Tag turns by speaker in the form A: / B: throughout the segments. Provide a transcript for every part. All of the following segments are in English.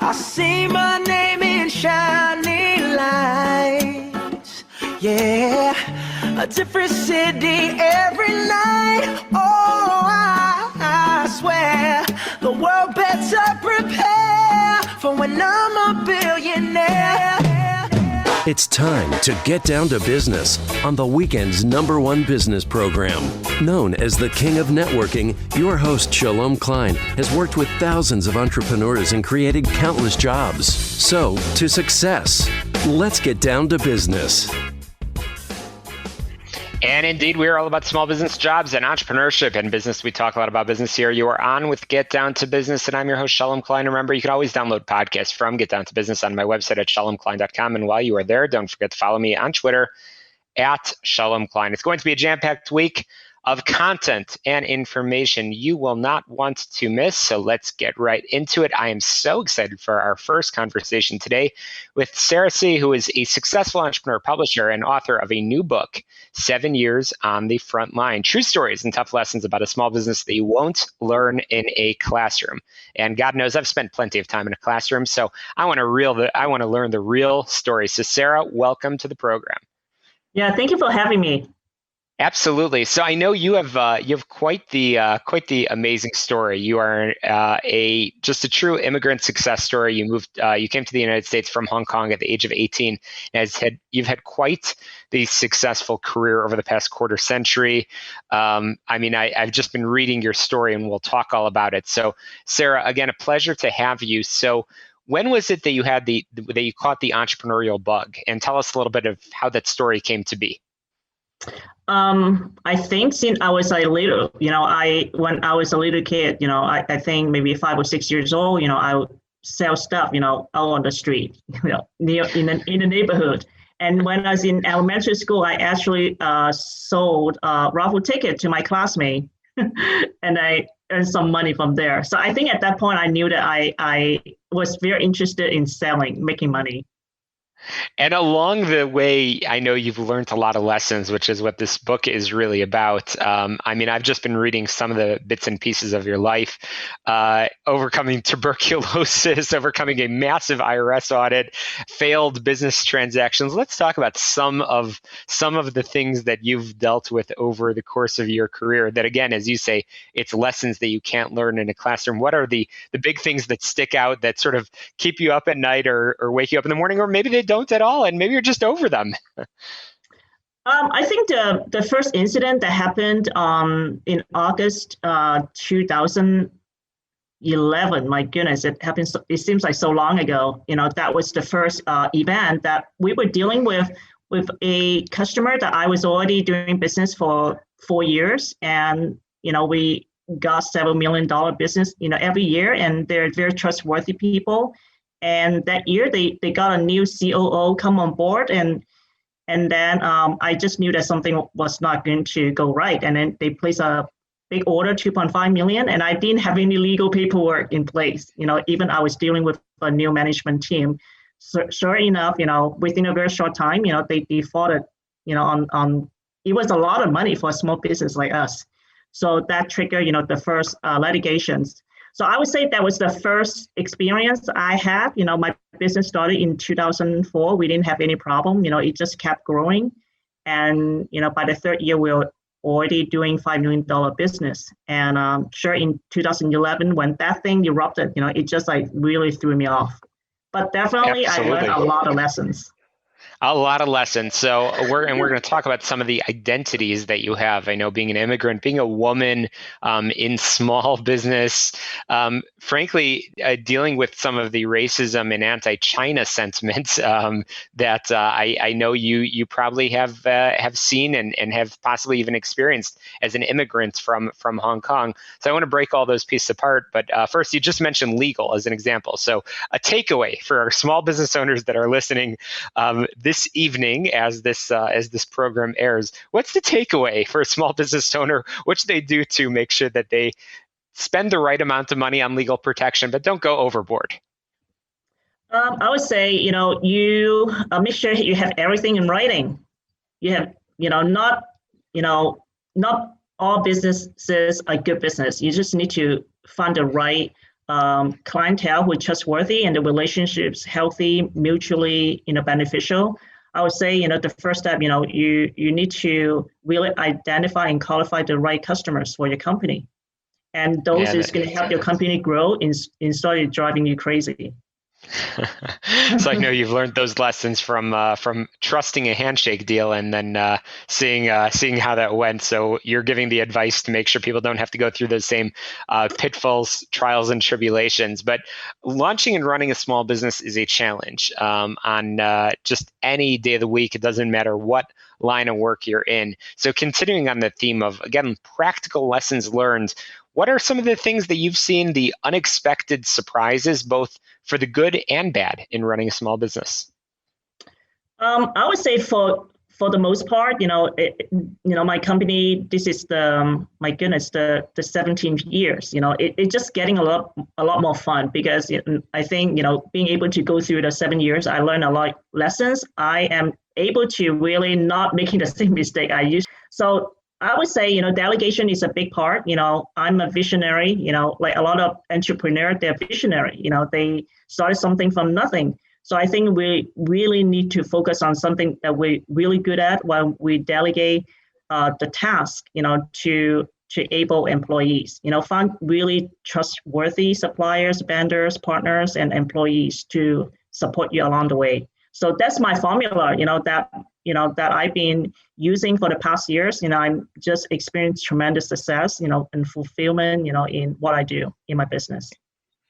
A: I see my name in shining lights, yeah, a different city every night. Oh, I swear the world better prepare for when I'm a billionaire.
B: It's time to get down to business on the weekend's #1 business program. Known as the King of Networking, your host Shalom Klein has worked with thousands of entrepreneurs and created countless jobs. So, to success, let's get down to business.
C: And indeed, we are all about small business jobs and entrepreneurship and business. We talk a lot about business here. You are on with Get Down to Business, and I'm your host, Shalom Klein. Remember, you can always download podcasts from Get Down to Business on my website at shalomklein.com. And while you are there, don't forget to follow me on Twitter at Shalom Klein. It's going to be a jam-packed week of content and information you will not want to miss. So let's get right into it. I am so excited for our first conversation today with Sarah Y Tse, who is a successful entrepreneur, publisher, and author of a new book, 7 Years on the Front Line, True Stories and Tough Lessons about a Small Business That You Won't Learn in a Classroom. And God knows I've spent plenty of time in a classroom, so I want to learn the real story. So Sarah, welcome to the program.
D: Yeah, thank you for having me.
C: Absolutely. So I know you have quite the amazing story. You are just a true immigrant success story. You came to the United States from Hong Kong at the age of 18. You've had quite the successful career over the past quarter century. I've just been reading your story, and we'll talk all about it. So Sarah, again, a pleasure to have you. So when was it that you caught the entrepreneurial bug? And tell us a little bit of how that story came to be.
D: I think since I was when I was a little kid, I think maybe 5 or 6 years old, I would sell stuff, out on the street, near in the neighborhood. And when I was in elementary school, I actually sold raffle ticket to my classmate, and I earned some money from there. So I think at that point I knew that I was very interested in selling, making money.
C: And along the way, I know you've learned a lot of lessons, which is what this book is really about. I've just been reading some of the bits and pieces of your life, overcoming tuberculosis, overcoming a massive IRS audit, failed business transactions. Let's talk about some of the things that you've dealt with over the course of your career that, again, as you say, it's lessons that you can't learn in a classroom. What are the big things that stick out that sort of keep you up at night or wake you up in the morning, or maybe they don't at all, and maybe you're just over them?
D: I think the first incident that happened in August 2011, my goodness, it happened. It seems like so long ago. That was the first event that we were dealing with a customer that I was already doing business for 4 years, and we got several $1 million business every year, and they're very trustworthy people. And that year, they got a new COO come on board, and then I just knew that something was not going to go right. And then they placed a big order, $2.5 million, and I didn't have any legal paperwork in place. Even I was dealing with a new management team. So, sure enough, within a very short time, they defaulted. On it was a lot of money for a small business like us. So that triggered, the first litigations. So I would say that was the first experience I had. My business started in 2004. We didn't have any problem. It just kept growing. And, by the third year, we were already doing $5 million business. And sure, in 2011, when that thing erupted, it just really threw me off. But definitely, absolutely, I learned a lot of lessons.
C: A lot of lessons. So we're going to talk about some of the identities that you have. I know being an immigrant, being a woman in small business, frankly, dealing with some of the racism and anti-China sentiments that I know you probably have seen and have possibly even experienced as an immigrant from Hong Kong. So I want to break all those pieces apart. But first, you just mentioned legal as an example. So a takeaway for our small business owners that are listening this evening as this program airs, what's the takeaway for a small business owner? What should they do to make sure that they spend the right amount of money on legal protection, but don't go overboard?
D: I would say, you make sure you have everything in writing. You have, not all businesses are good business. You just need to find the right clientele who are trustworthy and the relationships healthy, mutually, beneficial. I would say, the first step, you need to really identify and qualify the right customers for your company. And those is going to help your company grow instead of driving you crazy.
C: So I know you've learned those lessons from trusting a handshake deal and then seeing how that went. So you're giving the advice to make sure people don't have to go through those same pitfalls, trials, and tribulations. But launching and running a small business is a challenge on just any day of the week. It doesn't matter what line of work you're in. So continuing on the theme of, again, practical lessons learned, what are some of the things that you've seen, the unexpected surprises, both for the good and bad, in running a small business?
D: I would say for the most part, my company, this is the 17th years. It's just getting a lot more fun because I think being able to go through the 7 years, I learned a lot lessons. I am able to really not making the same mistake I used. So I would say, delegation is a big part. I'm a visionary, like a lot of entrepreneurs, they're visionary. They started something from nothing. So I think we really need to focus on something that we're really good at when we delegate the task, to able employees. Find really trustworthy suppliers, vendors, partners, and employees to support you along the way. So that's my formula, that I've been using for the past years. I'm just experienced tremendous success, and fulfillment, in what I do in my business.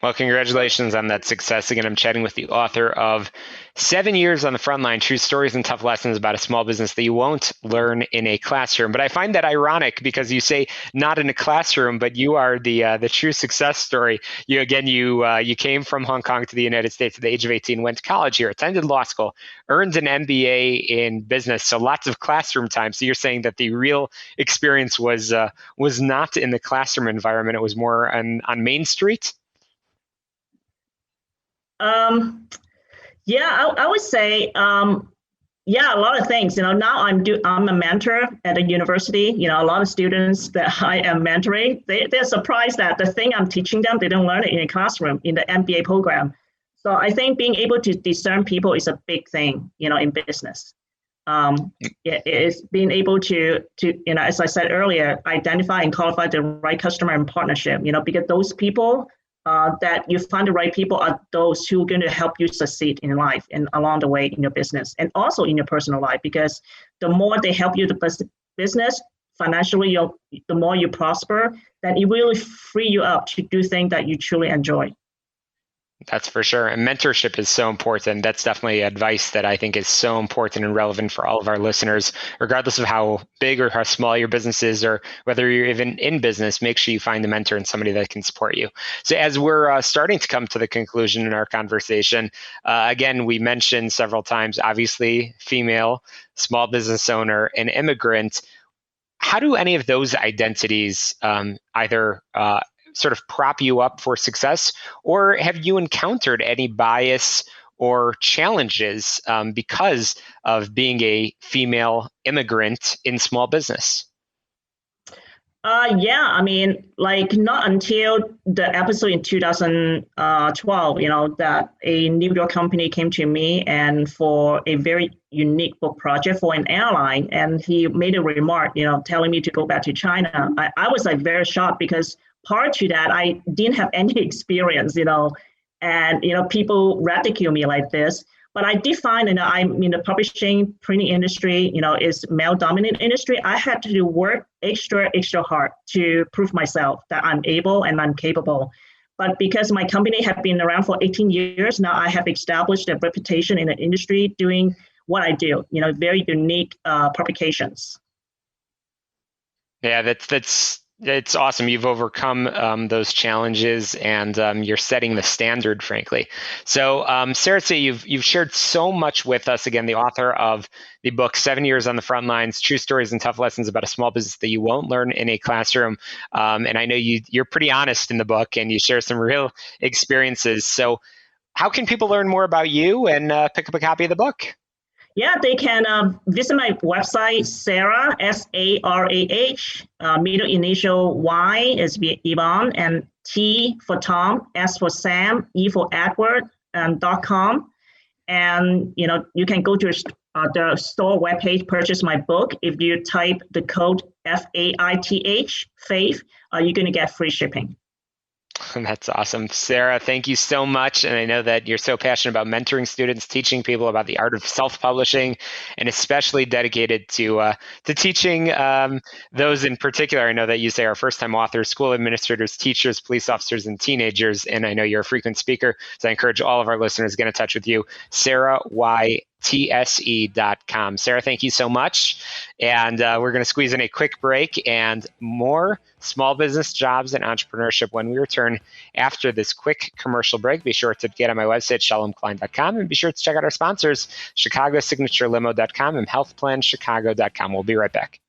C: Well, congratulations on that success. Again, I'm chatting with the author of 7 Years on the Frontline, True Stories and Tough Lessons About a Small Business That You Won't Learn in a Classroom. But I find that ironic because you say not in a classroom, but you are the true success story. You came from Hong Kong to the United States at the age of 18, went to college here, attended law school, earned an MBA in business. So lots of classroom time. So you're saying that the real experience was not in the classroom environment. It was more on Main Street.
D: I would say, a lot of things. Now I'm a mentor at a university. A lot of students that I am mentoring, they're surprised that the thing I'm teaching them, they don't learn it in a classroom in the MBA program. So I think being able to discern people is a big thing, in business. It's being able to, as I said earlier, identify and qualify the right customer and partnership, because those people that you find the right people are those who are going to help you succeed in life and along the way in your business and also in your personal life, because the more they help you the business financially, the more you prosper, then it really free you up to do things that you truly enjoy.
C: That's for sure. And mentorship is so important. That's definitely advice that I think is so important and relevant for all of our listeners, regardless of how big or how small your business is, or whether you're even in business. Make sure you find a mentor and somebody that can support you. So as we're starting to come to the conclusion in our conversation, again, we mentioned several times, obviously, female, small business owner, and immigrant. How do any of those identities either sort of prop you up for success, or have you encountered any bias or challenges because of being a female immigrant in small business?
D: Not until the episode in 2012, that a New York company came to me and for a very unique book project for an airline, and he made a remark, telling me to go back to China. I was very shocked because prior to that, I didn't have any experience, and, people ridicule me like this. But I did find, I'm in the publishing, printing industry, is male-dominant industry. I had to work extra hard to prove myself that I'm able and I'm capable. But because my company had been around for 18 years, now I have established a reputation in the industry doing what I do, very unique publications.
C: Yeah, it's awesome. You've overcome those challenges, and you're setting the standard, frankly. So, Sarah Tse, you've shared so much with us. Again, the author of the book 7 Years on the Front Lines: True Stories and Tough Lessons About a Small Business That You Won't Learn in a Classroom. And I know you're pretty honest in the book, and you share some real experiences. So, how can people learn more about you and pick up a copy of the book?
D: Yeah, they can visit my website, Sarah, Sarah, middle initial Y is Yvonne, and T for Tom, S for Sam, E for Edward, and .com. And you can go to the store webpage, purchase my book. If you type the code FAITH, Faith, you're going to get free shipping.
C: That's awesome. Sarah, thank you so much. And I know that you're so passionate about mentoring students, teaching people about the art of self-publishing, and especially dedicated to teaching those in particular. I know that you say are first-time authors, school administrators, teachers, police officers, and teenagers. And I know you're a frequent speaker, so I encourage all of our listeners to get in touch with you. Sarah Y Tse.com. Sarah, thank you so much. And we're going to squeeze in a quick break and more small business jobs and entrepreneurship when we return after this quick commercial break. Be sure to get on my website, shalomklein.com, and be sure to check out our sponsors, ChicagoSignatureLimo.com and HealthPlanChicago.com. We'll be right back.